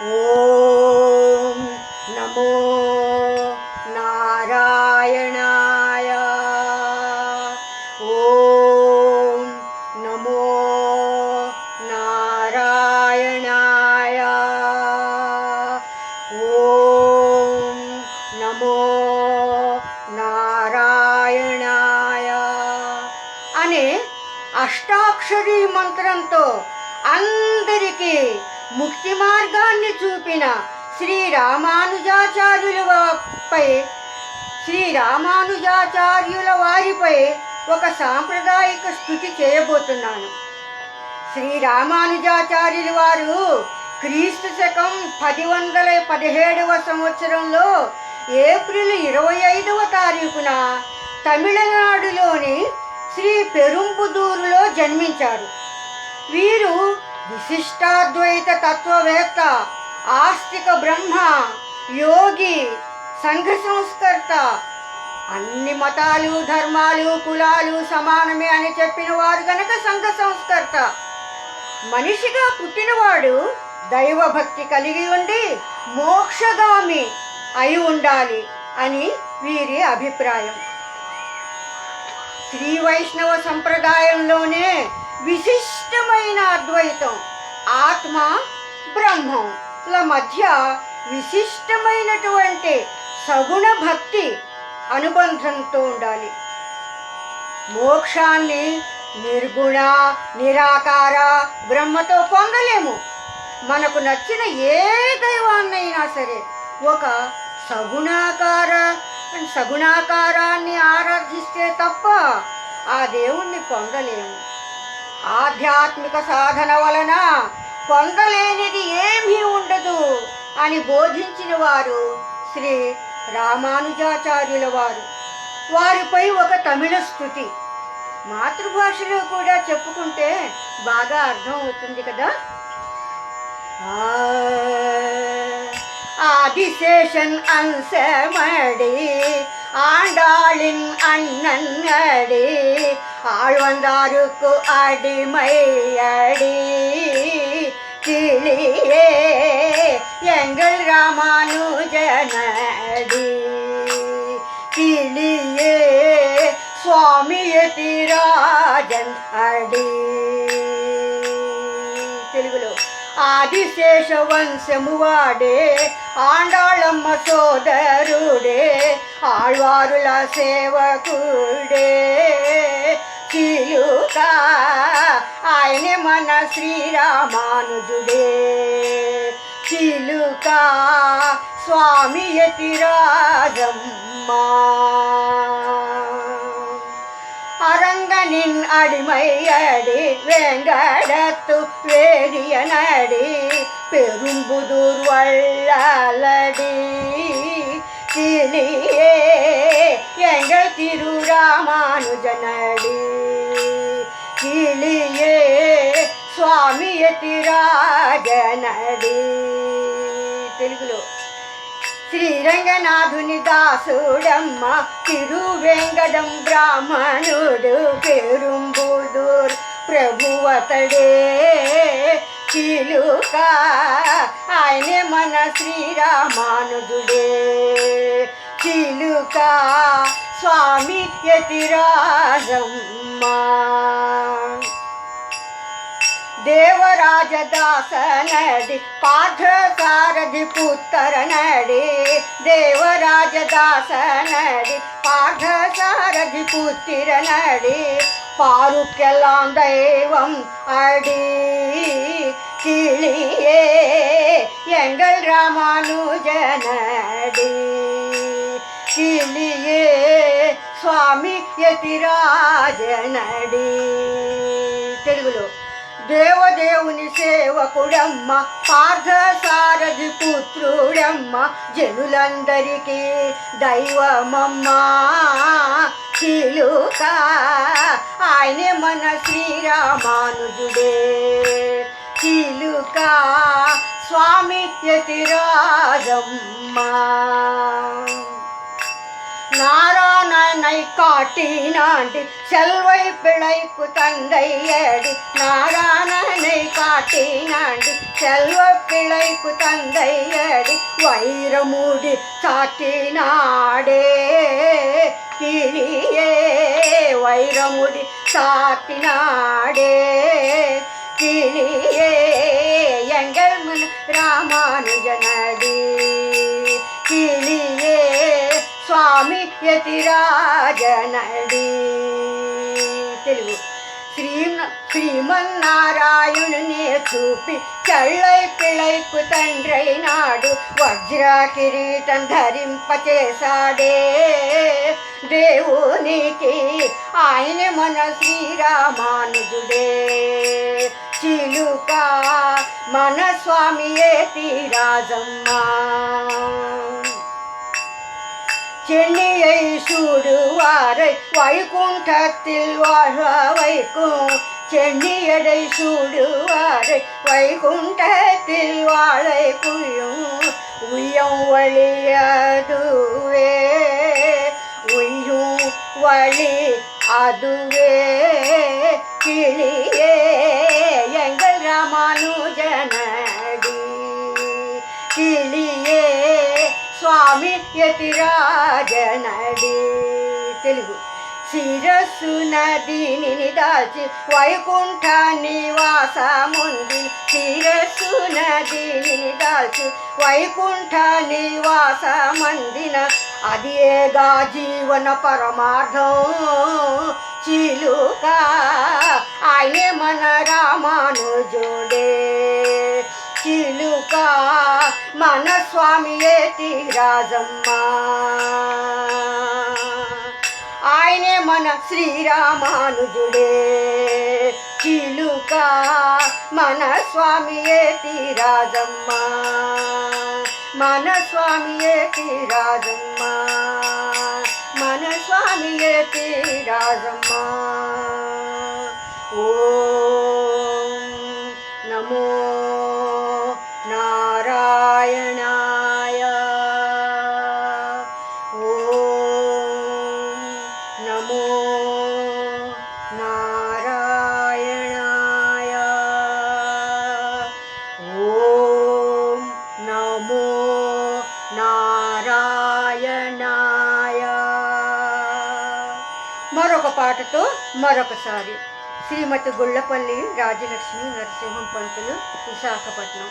ఓం నమో నారాయణాయ. ఓం నమో నారాయణాయ. ఓం నమో నారాయణాయ అనే అష్టాక్షరీ మంత్రంతో అందరికీ ముక్తి మార్గాన్ని చూపిన శ్రీరామానుజాచార్యుల వారిపై ఒక సాంప్రదాయిక స్తుతి చేయబోతున్నాను. శ్రీరామానుజాచార్యుల వారు క్రీస్తు శకం 1017వ సంవత్సరంలో ఏప్రిల్ 25వ తారీఖున తమిళనాడులోని శ్రీ పెరుంబుదూరులో జన్మించారు. వీరు విశిష్టాద్వైత తత్వవేత్త, ఆస్తిక బ్రహ్మ, యోగి, సంఘ సంస్కర్త. అన్ని మతాలు, ధర్మాలు, కులాలు సమానమే అని చెప్పిన వారు గనక సంఘ సంస్కర్త. మనిషిగా పుట్టినవాడు దైవభక్తి కలిగి ఉండి మోక్షగామి అయి ఉండాలి అని వీరి అభిప్రాయం. శ్రీ వైష్ణవ సంప్రదాయంలోనే విశిష్టమైన అద్వైతం, ఆత్మ బ్రహ్మంల మధ్య విశిష్టమైనటువంటి సగుణ భక్తి అనుబంధంతో ఉండాలి. మోక్షాన్ని నిర్గుణ నిరాకార బ్రహ్మతో పొందలేము. మనకు నచ్చిన ఏ దైవాన్నైనా సరే ఒక సగుణాకారాన్ని ఆరాధిస్తే తప్ప ఆ దేవుణ్ణి పొందలేము. ఆధ్యాత్మిక సాధన వలన పొందలేనిది ఏమీ ఉండదు అని బోధించిన వారు శ్రీ రామానుజాచార్యుల వారు. వారిపై ఒక తమిళ స్తుతి మాతృభాషలో కూడా చెప్పుకుంటే బాగా అర్థం అవుతుంది కదా. ஆதிசேஷன் அம்சமடி ஆண்டாளின் அண்ணன் அடி ஆழ்வந்தாருக்கு அடிமையடி கிளியே எங்கள் ராமானுஜனடி கிளியே స్వామియతిరాజన్ అడి. తెలుగులో ఆదిశేష వంశము వాడే ఆండాళమ్మ సోదరుడే ఆళ్వారుల సేవకుడే చిలుక ఆయనే మన శ్రీరామానుజుడే. చిలుక స్వామియతిరాజమ్మ அரங்கனின் அடிமையடி வேங்கடத்து வேதியனடி பெரும்புதூர் வள்ளலடி கிளியே எங்கள் திருராமானுஜனடி கிளியே స్వామియతిరాజనడి. తెలుగులో శ్రీరంగనాథుని దాసుడమ్మ తిరువేంకటం బ్రాహ్మణుడు పెరుంబుదూర్ ప్రభువతడే చిలుక ఆయనే మన శ్రీరామానుజుడే. చిలుక స్వామి యతిరాజమ్మ దేవరాజదాసనడి పార్థసారథి పుత్తరనడి దేవరాజదాసనడి పార్థసారథి పుత్తిరనడి పారుకెల్లాం దైవం అడి கிளியே எங்கள் ராமானுஜனடி கிளியே స్వామి యతిరాజనడి. తెలుగులో దేవదేవుని సేవకుడమ్మ పార్థసారథి పుత్రుడమ్మ జనులందరికీ దైవమమ్మ చిలుక ఆయనే మన శ్రీరామానుజుడే. చిలుక స్వామి యతిరాజమ్మ నారాయణైక காட்டினாண்டு செல்வை பிழைப்பு தந்தையடி நாராயணனை காட்டினாண்டு செல்வ பிழைப்பு தந்தையடி வைரமுடி சாட்டினாடே கிளியே வைரமுடி சாட்டினாடே கிளியே எங்கள் மன ராமானுஜனடி கிளியே స్వామి యతిరాజనడి. తెలుగు శ్రీమన్నారాయణుని చూపి చళ్ళై పిళ్ళైకు తండ్రైనాడు వజ్ర కిరీటం ధరింపచేశాడే దేవునికి ఆయన మన శ్రీరామానుజుడే చిలుక మన స్వామియే తీరాజమ్మ சென்னியை சூடுவாரை வைகுண்டத்தில் வாழ்வ வைக்கும் சென்னியடை சூடுவாரை வைகுண்டத்தில் வாழை குயும் உய்யம் வழியதுவே உய்யும் வழி அதுவே கிளியே எங்கள் ராமானுஜனடி கிளியே స్వామి యతిరాజనడి. తెలుగు శిరస్సు నదిని దాల్చి వైకుంఠ నివాసముంది శిరస్సు నదిని దాల్చి వైకుంఠ నివాసమందిన అదేగా జీవన పరమార్థం చిలుక ఆయనే మన రామానుజుడే చిలుక మన స్వామియే తీరాజమ్మ ఆయనే మన శ్రీరామానుజుడే చిలుక మన స్వామియే తీరాజమ్మ మన స్వామియే తీరాజమ్మ మన స్వామియే తీరాజమ్మ. ఓం నమో నారాయణాయ. ఓం నమో నారాయణాయ. ఓం నమో నారాయణాయ. మరొక పాటతో మరొకసారి శ్రీమతి గుళ్ళపల్లి రాజలక్ష్మి నరసింహం పంతులు, విశాఖపట్నం.